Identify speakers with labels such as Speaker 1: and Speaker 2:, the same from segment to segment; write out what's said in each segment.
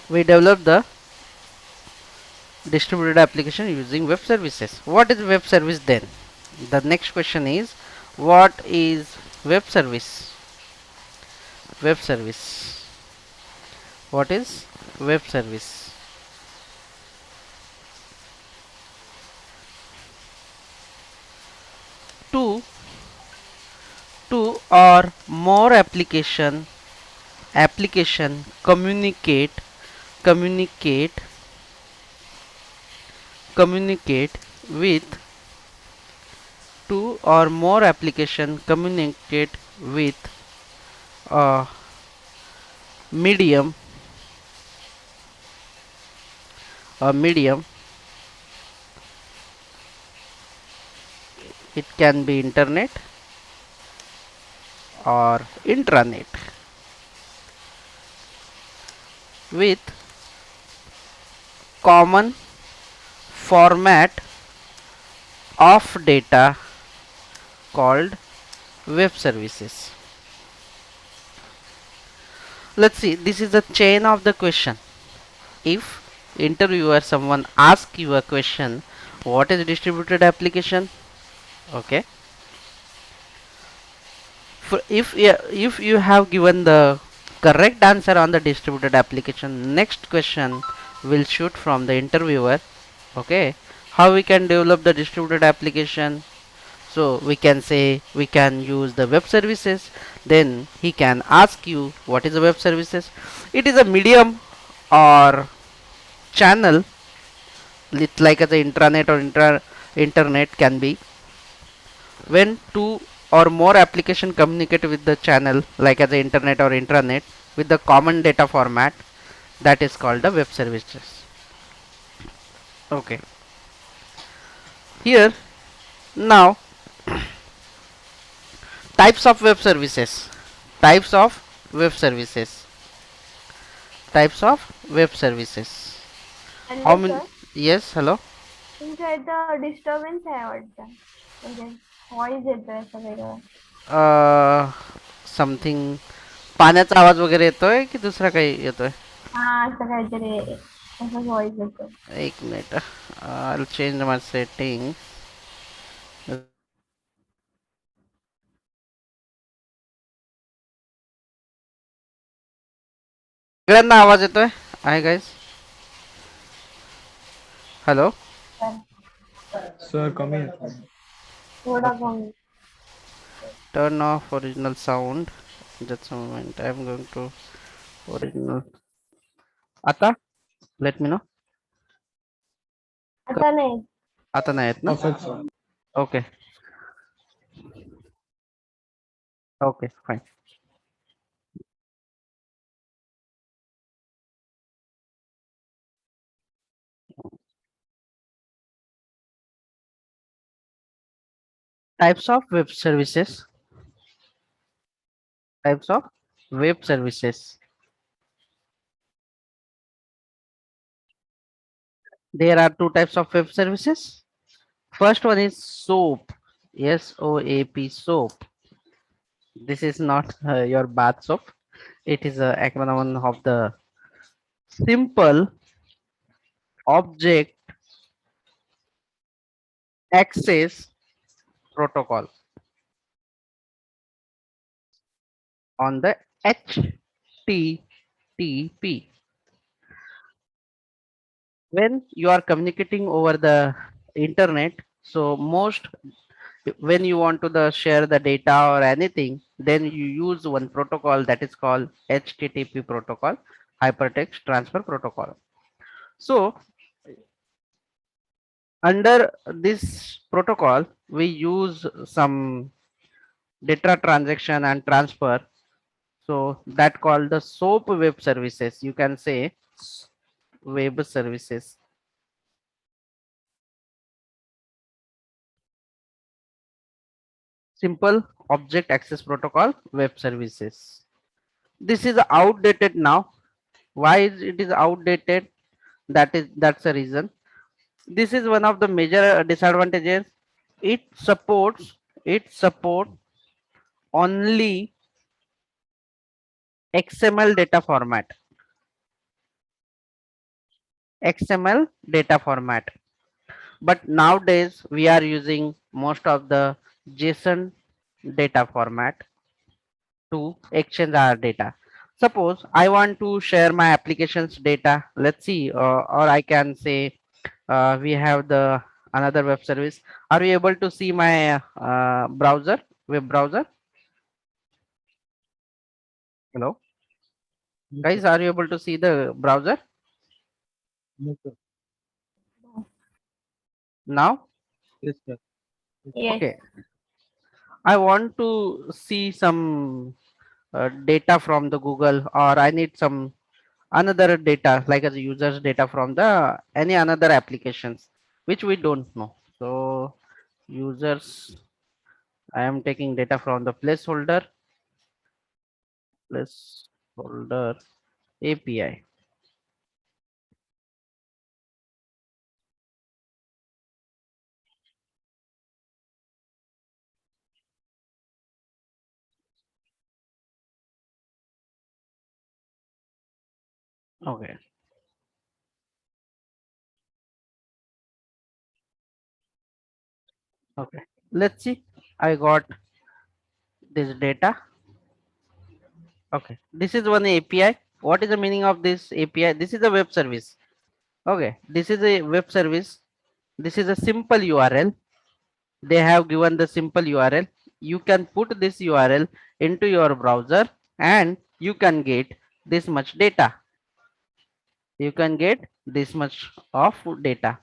Speaker 1: we develop the distributed application using web services. What is web service then? The next question is, what is web service? Web service. What is web service? Two or more application communicate communicate with two or more application communicate with a medium medium. It can be internet or intranet with common format of data called web services. Let's see, this is the chain of the question. If interviewer someone ask you a question, what is distributed application? Okay, if you have given the correct answer on the distributed application, next question will shoot from the interviewer. Okay, how we can develop the distributed application? So we can say we can use the web services. Then he can ask you what is the web services. It is a medium or channel, like as the intranet or internet can be, when two or more application communicate with the channel like as the internet or intranet with the common data format, that is called the web services. Okay, here now, types of web services. Types of web services. Types of web services. How
Speaker 2: hello
Speaker 1: many?
Speaker 2: Sir,
Speaker 1: Yes, hello.
Speaker 2: तुमच्या इथं disturbance आहे वाटतं. म्हणजे voice येतोय असं वेगळं.
Speaker 1: Something पाण्याचा आवाज वगैरे येतोय की दुसरा काही येतोय?
Speaker 2: हा, असं काहीतरी असं व्हॉइस येतोय.
Speaker 1: एक minute, I'll change my setting. सगळ्यांना आवाज येतोय आहे गाईज? हॅलो.
Speaker 3: सर कमी येतो.
Speaker 2: थोडा कमी.
Speaker 1: Turn off original sound. Just a moment, I'm going to original. आता let me know.
Speaker 2: आता नाही.
Speaker 1: आता नाही येत ना?
Speaker 3: Perfect sir.
Speaker 1: Okay okay fine. Types of web services. Types of web services. There are two types of web services. First one is SOAP. SOAP, SOAP. This is not your bath soap. It is a acronym of the simple object access protocol on the HTTP. When you are communicating over the internet, so most, when you want to share the data or anything, then you use one protocol that is called HTTP protocol, hypertext transfer protocol. So under this protocol we use some data transaction and transfer, so that called the SOAP web services. You can say web services. Simple object access protocol web services. This is outdated now. Why is it is outdated? That's the reason. This is one of the major disadvantages. It support only XML data format. XML data format. But nowadays we are using most of the JSON data format to exchange our data. Suppose I want to share my applications data. Let's see, or I can say we have the another web service. Are you able to see my browser, web browser? Hello,
Speaker 3: Yes, sir.
Speaker 1: guys, are you able to see the browser
Speaker 3: Yes, sir.
Speaker 1: now?
Speaker 3: Yes, sir.
Speaker 2: Yes.
Speaker 1: Okay, I want to see some data from the Google, or I need some another data like as a user's data from the any another applications which we don't know. So users, I am taking data from the placeholder API. Okay, okay, let's see. I got this data. Okay, this is one API. What is the meaning of this API? This is a web service. Okay, this is a web service. This is a simple URL. They have given the simple URL. You can put this URL into your browser and you can get this much data. You can get this much of data.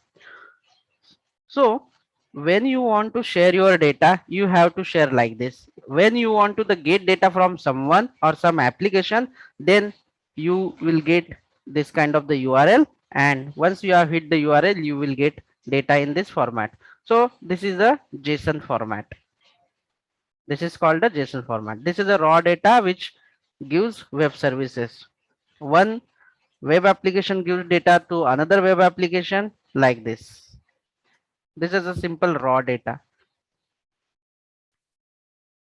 Speaker 1: So when you want to share your data, you have to share like this. When you want to the get data from someone or some application, then you will get this kind of the URL, and once you have hit the URL, you will get data in this format. So this is a JSON format. This is called a JSON format. This is a raw data which gives web services. One web application gives data to another web application like this. This is a simple raw data.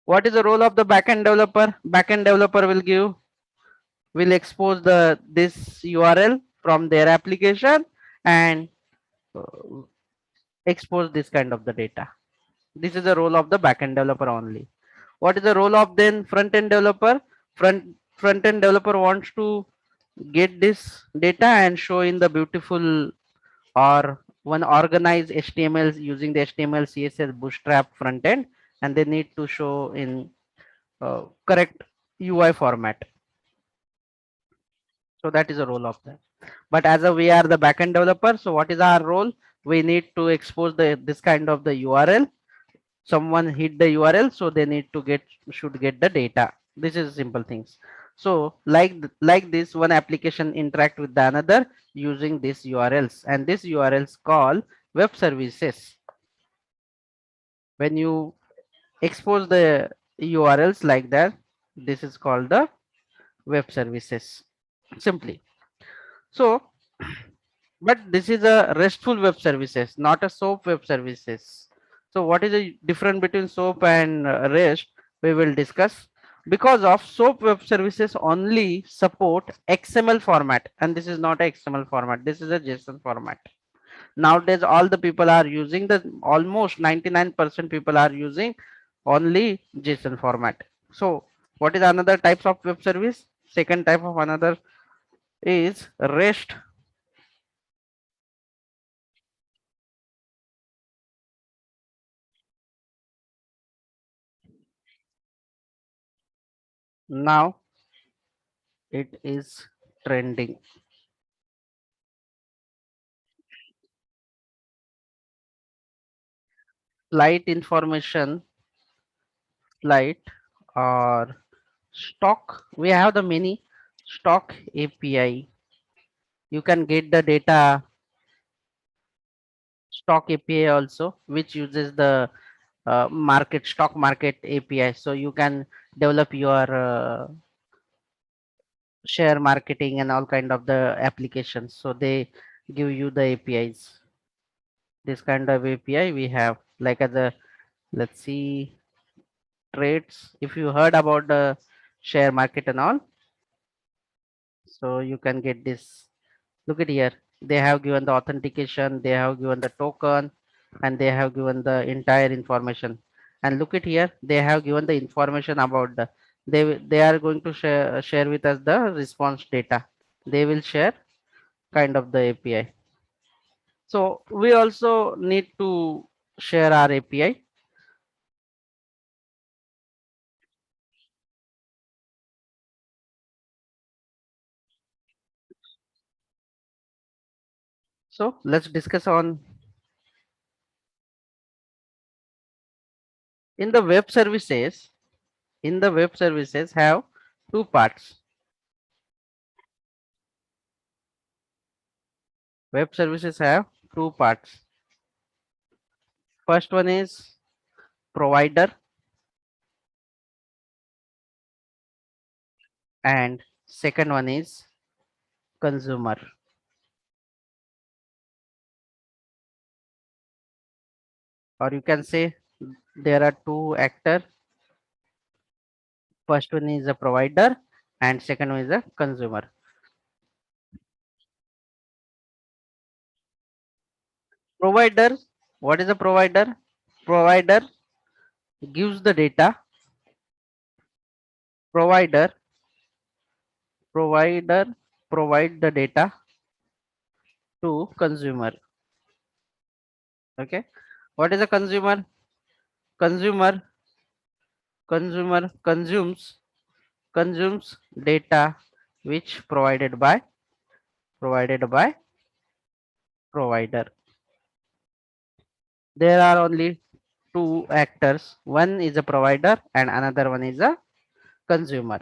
Speaker 1: What is the role of the backend developer? Backend developer will expose the this URL from their application and uh, expose this kind of the data. This is the role of the backend developer only. What is the role of then front end developer? Front end developer wants to get this data and show in the beautiful or one organized HTML using the HTML, CSS, Bootstrap front end, and they need to show in correct UI format. So that is the role of that. But as a we are the backend developer, so what is our role? We need to expose the this kind of the URL. Someone hit the URL, so they need to get should get the data. This is simple things. So like this, one application interact with the another using these URLs, and these URLs call web services. When you expose the URLs like that, this is called the web services simply. So but this is a RESTful web services, not a SOAP web services. So what is the difference between SOAP and REST? We will discuss. Because of SOAP web services only support XML format, and this is not a XML format. This is a JSON format. Nowadays, all the people are using the almost 99% people are using only JSON format. So what is another types of web service? Second type of another is REST. Now it is trending. Flight information, flight or stock. We have the many stock API. You can get the data stock API also, which uses the market stock market API. So you can develop your share marketing and all kind of the applications. So they give you the APIs. This kind of API we have like as a, let's see, trades. If you heard about the share market and all, so you can get this. Look at here. They have given the authentication, they have given the token, and they have given the entire information. And look at here, they have given the information about the, they are going to share with us the response data. They will share kind of the API. So we also need to share our API. So let's discuss on. In the web services, have two parts. Web services have two parts. First one is provider and second one is consumer. Or you can say there are two actors. First one is a provider and second one is a consumer. Provider, what is a provider? Provider gives the data. Provider provider provide the data to consumer. Okay. What is a consumer? Consumer consumes data which provided by provider. There are only two actors. One is a provider and another one is a consumer.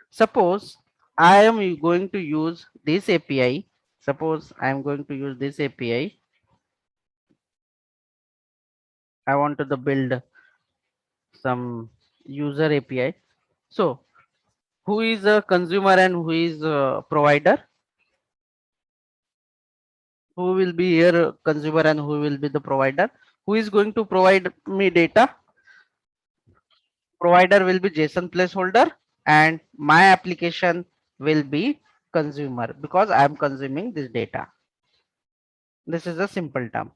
Speaker 1: Suppose I am going to use this API. Suppose I am going to use this API. I want to build some user API. So who is a consumer and who is a provider? Who will be here consumer and who will be the provider? Who is going to provide me data? Provider will be JSON placeholder and my application will be consumer because I am consuming this data. This is a simple term.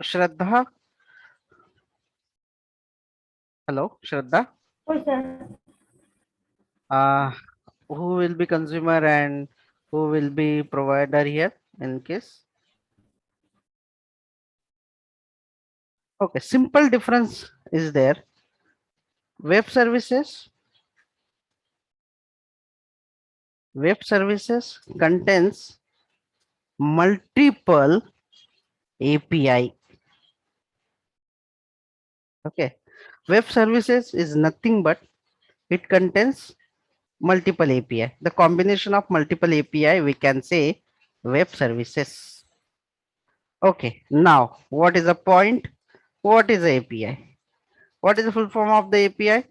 Speaker 1: Shraddha, hello, Shraddha.
Speaker 2: Oh, sir.
Speaker 1: Uh, who will be consumer and who will be provider here in case? Okay, simple difference is there. Web services, web services contains multiple API. Okay, web services is nothing but it contains multiple API. The combination of multiple API we can say web services. Okay, now what is the point? What is the API? What is the full form of the API?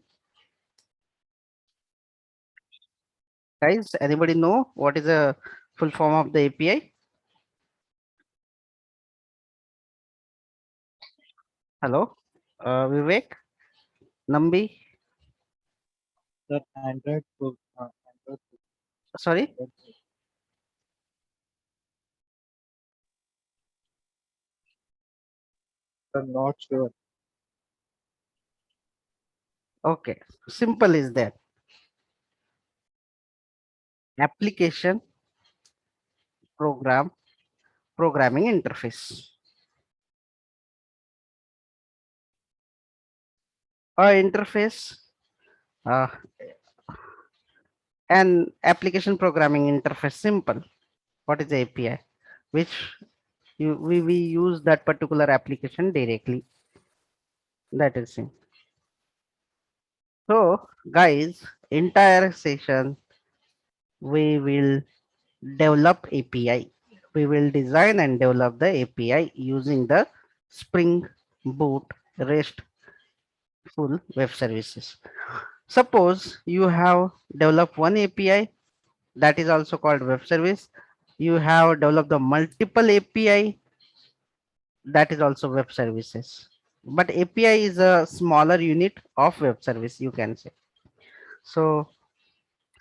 Speaker 1: Guys, anybody know what is the full form of the API? Hello, Vivek, Nambi,
Speaker 3: Sir, Android
Speaker 1: sorry.
Speaker 3: I'm not sure.
Speaker 1: Okay, simple is that application programming interface. Interface, uh, an application programming interface. Simple. What is the API? Which we use that particular application directly. That is it. So, guys, entire session we will develop API. We will design and develop the API using the Spring Boot REST full web services. Suppose you have developed one API, that is also called web service. You have developed the multiple API, that is also web services. But API is a smaller unit of web service, you can say. So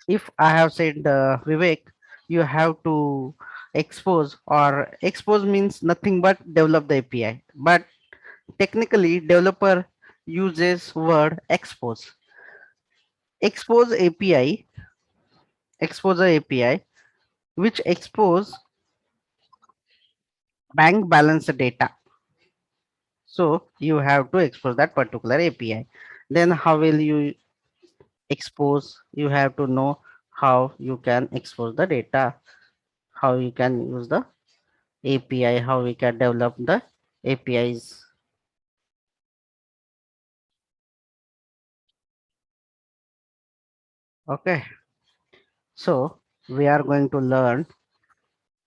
Speaker 1: if I have said, Vivek, you have to expose, or expose means nothing but develop the API. But technically, developer uses word expose. Expose API, expose a API, which expose bank balance data. So you have to expose that particular API. Then how will you expose? You have to know how you can expose the data, how you can use the API, how we can develop the APIs. Okay, so we are going to learn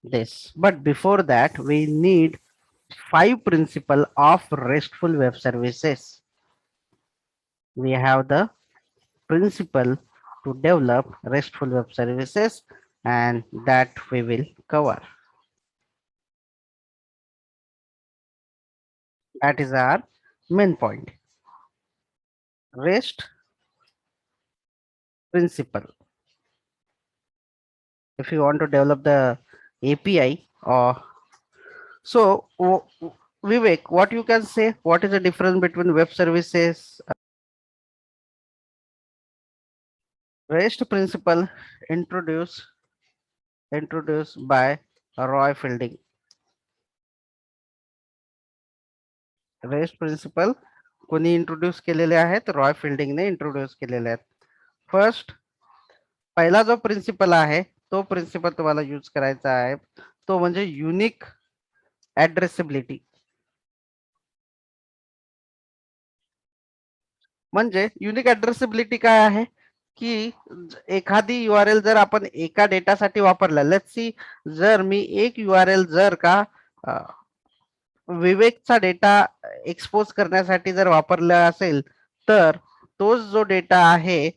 Speaker 1: this. But before that, we need five principle of RESTful web services. We have the principle to develop RESTful web services, and that we will cover. That is our main point. REST principle. If you want to develop the API, or so Vivek, what you can say, what is the difference between web services? REST principle introduced by Roy Fielding. REST principle कोणी introduce केलेले आहेत? Roy फिल्डिंगने introduce केलेले आहेत. First, पहिला जो principal आहे तो principal तुम्हाला यूज करायचा आहे, तो म्हणजे युनिक ऍड्रेसेबिलिटी. म्हणजे युनिक ऍड्रेसेबिलिटी काय आहे की एखादी URL जर आपण एका डेटासाठी वापरला, लेट्स सी, जर मी एक URL जर का विवेकचा डेटा एक्सपोज करण्यासाठी जर वापरला असेल, तर तोच जो डेटा आहे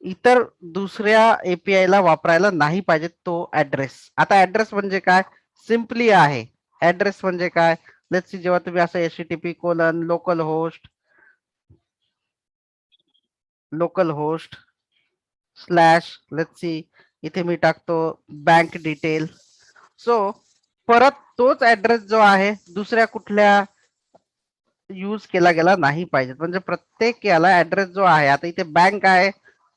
Speaker 1: इतर दुसऱ्या API ला वापरायला नाही पाहिजे तो ऍड्रेस. आता ऍड्रेस म्हणजे काय? सिम्पली आहे. ऍड्रेस म्हणजे काय? लेट्स सी, जेव्हा तुम्ही असं HTTP colon local host slash, let's see, इथे मी टाकतो बँक डिटेल. सो परत तोच ऍड्रेस जो आहे दुसऱ्या कुठल्या यूज केला गेला नाही पाहिजे. म्हणजे प्रत्येक याला ऍड्रेस जो आहे, आता इथे बँक आहे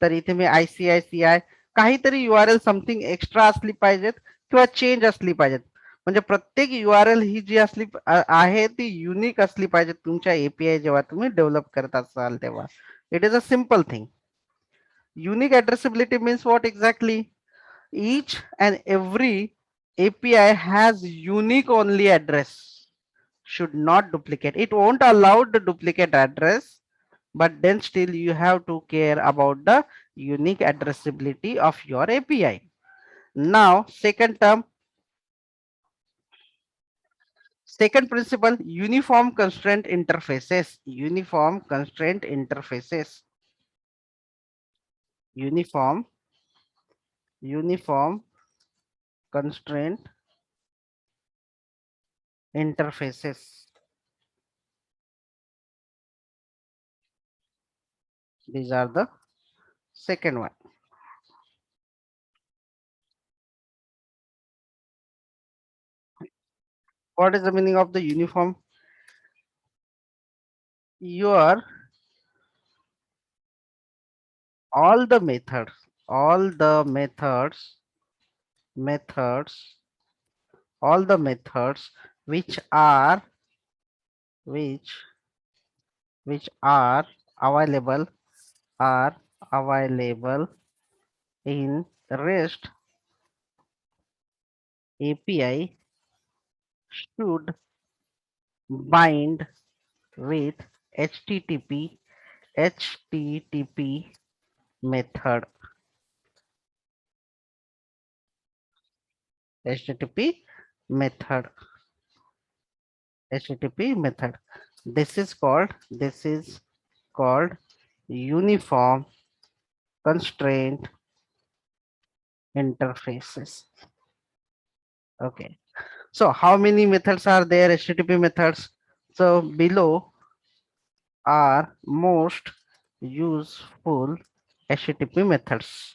Speaker 1: तर इथे मी ICICI, काहीतरी URL समथिंग एक्स्ट्रा असली पाहिजेत किंवा चेंज असली पाहिजेत. म्हणजे प्रत्येक URL ही जी असली आहे ती युनिक असली पाहिजे तुमच्या API जेव्हा तुम्ही डेव्हलप करत असाल तेव्हा. It is a simple thing. Unique addressability means what exactly? Each and every API has unique only address, should not duplicate. It won't allow the duplicate address, but then still you have to care about the unique addressability of your API. Now, second principle, uniform constraint interfaces. Uniform constraint interfaces. Uniform constraint interfaces. These are the second one. What is the meaning of the uniform? Your all the methods, all the methods, methods, all the methods which are which which available are available in REST API should bind with HTTP method. HTTP method. HTTP method. This is called uniform constraint interfaces. Okay. So how many methods are there? HTTP methods. So below are most useful HTTP methods.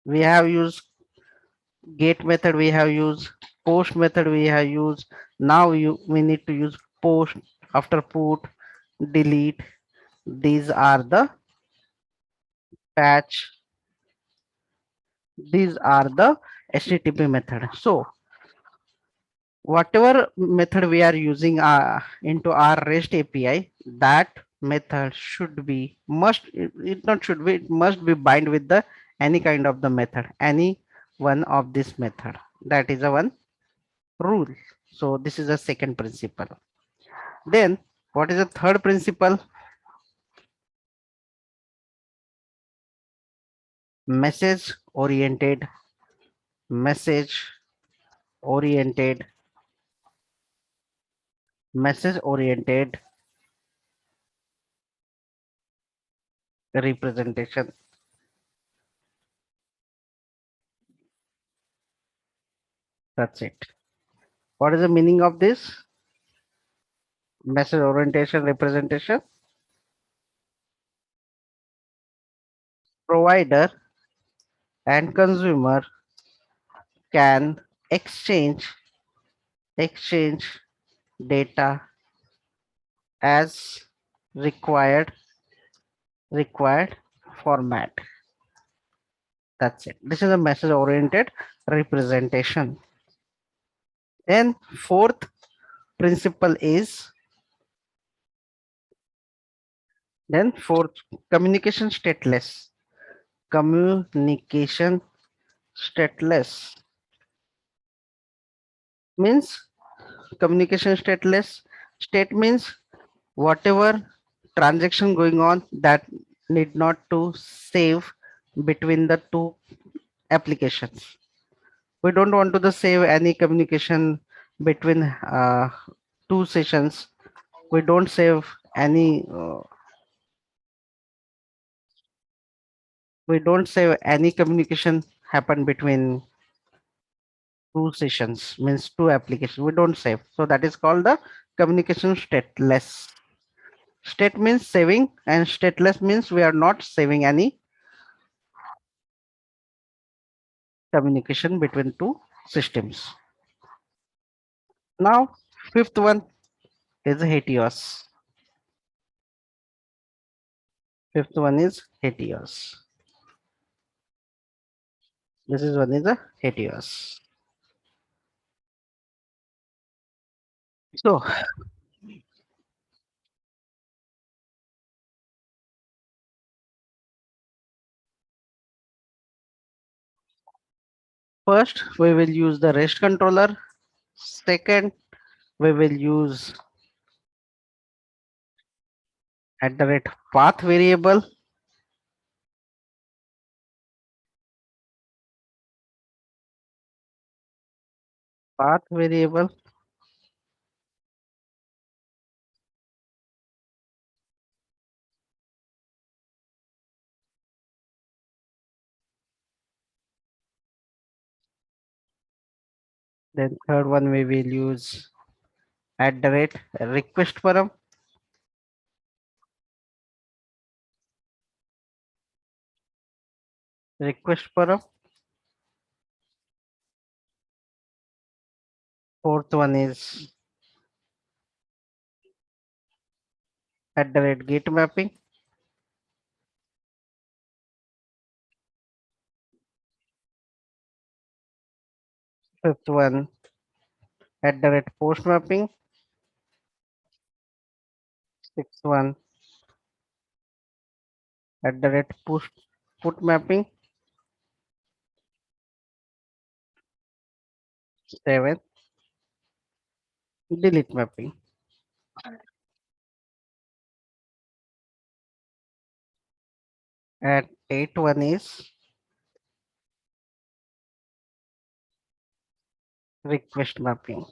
Speaker 1: We have used get method, we have used post method, we have used. Now we need to use post after put, delete. These are the patch. These are the HTTP method. So whatever method we are using into our REST API, that method should be it not should be, it must be bind with the any kind of the method, any one of this method. That is a one rule. So this is a second principle. Then what is the third principle? Message oriented, message oriented, message oriented representation. That's it. What is the meaning of this message orientation representation? Provider and consumer can exchange data as required format. That's it. This is a message oriented representation. Then fourth principle is fourth, communication stateless. Communication stateless means communication stateless. State means whatever transaction going on that need not to save between the two applications. We don't want to the save any communication between two sessions. We don't save any communication happen between two sessions, means two applications. We don't save, so that is called the communication stateless. State means saving and stateless means we are not saving any communication between two systems. Now fifth one is HETEOS. Fifth one is HETEOS. This is one is a HETEOS. So first we will use the REST controller. Second, we will use at the rate path variable. Path variable. Then third one we will use at the rate request param. Request param. Fourth one is at the rate get mapping. Fifth one at the rate post mapping. Sixth one at the rate push put mapping. Seven delete mapping. At eight one is request mapping.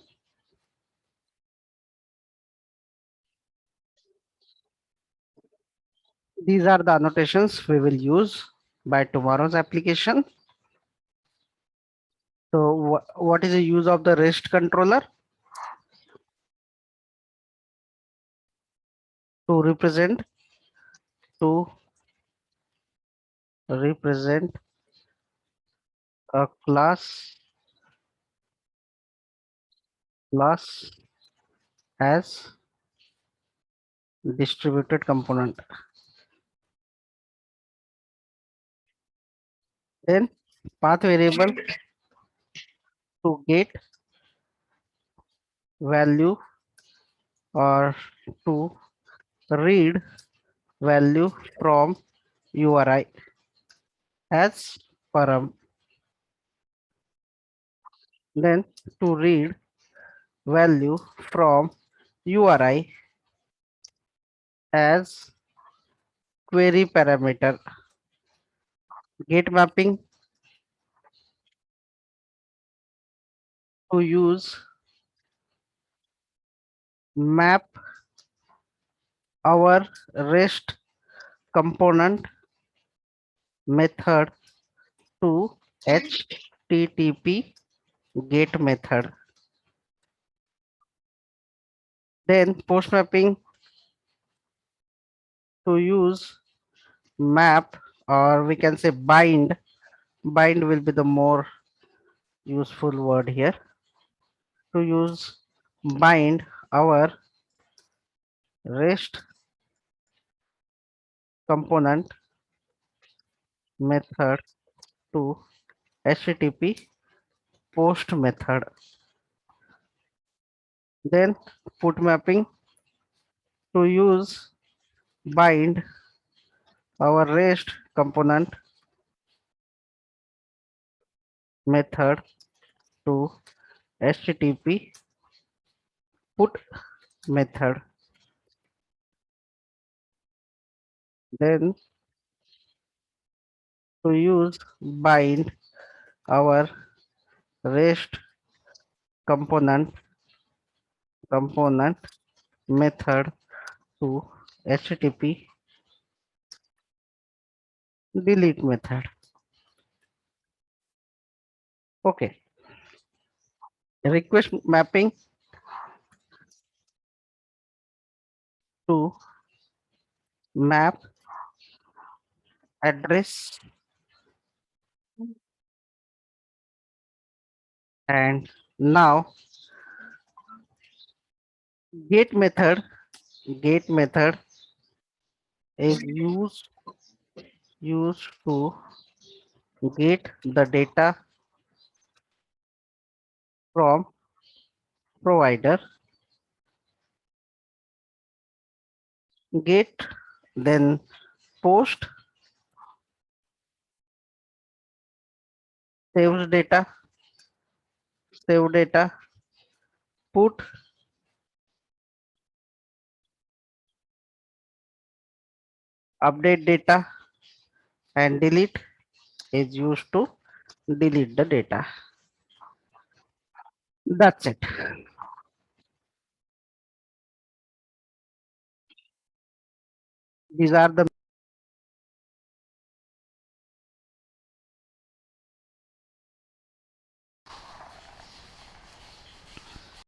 Speaker 1: These are the annotations we will use by tomorrow's application. So what is the use of the REST controller? To to represent a class as distributed component. Then path variable to get value or to read value from URI as param. Then to read value from URI as query parameter. Get mapping to use map our REST component method to HTTP GET method. Then post mapping to use map, or we can say bind. Bind will be the more useful word here. To use bind our REST component method to HTTP post method. Then put mapping to use bind our REST component method to HTTP put method. Then to use bind our REST component method to HTTP delete method. Okay. Request mapping to map address and now get method is used to get the data from provider. Get, then post saves data, save data, put update data, and delete is used to delete the data. That's it. These are the